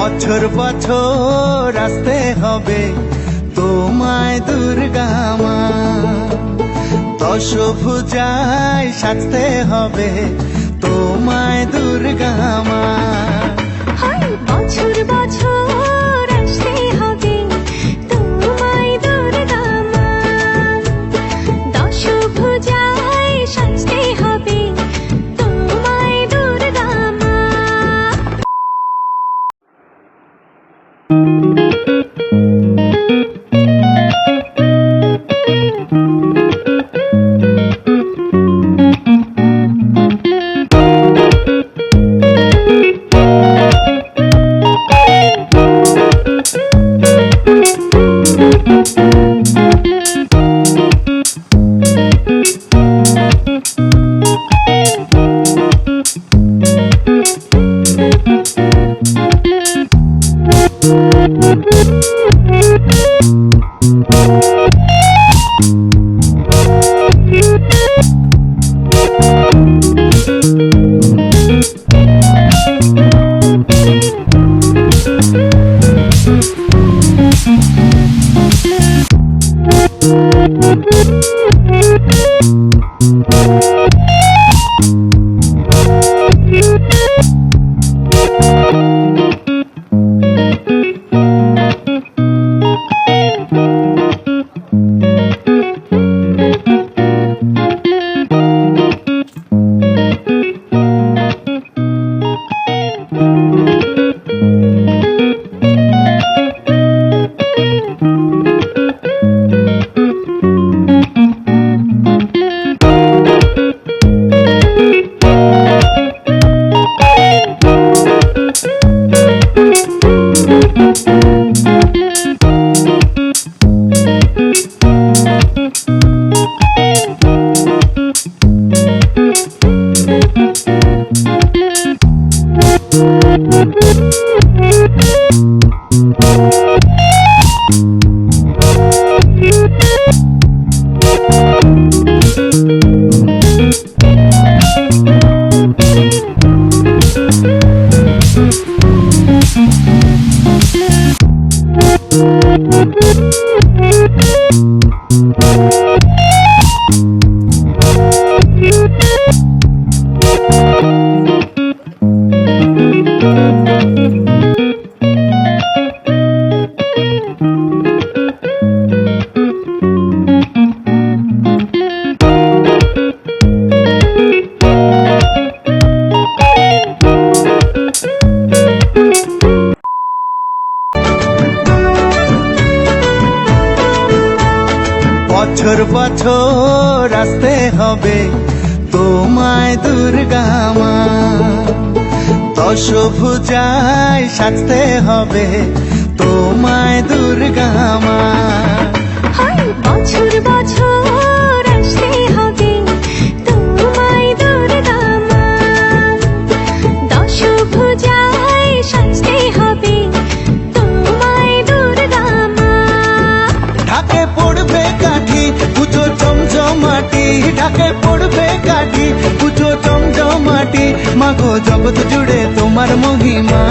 বছর বছর আসতে হবে তোমায় দুর্গা মা, দশভুজায় সাজতে হবে তোমায় দুর্গা মা। বছর বছর আসতে হবে তোমায় দুর্গা মা, দশভুজায় সাজতে হবে তোমায় দুর্গা মা। বছর বছর আসতে হবে তোমায় দুর্গা মা, দশভুজায় সাজতে হবে তোমায় দুর্গা মা। বছর বছর আসতে হবে তোমায় দুর্গা মা, দশভুজায় সাজতে হবে তোমায় দুর্গা মা। ঢাকে পড়বে কাঠি পুজো চমচমাটি, ঢাকে পড়বে কাঠি পুজো চমচমাটি, মাগো জগৎ জুড়ে তোমার মহিমা।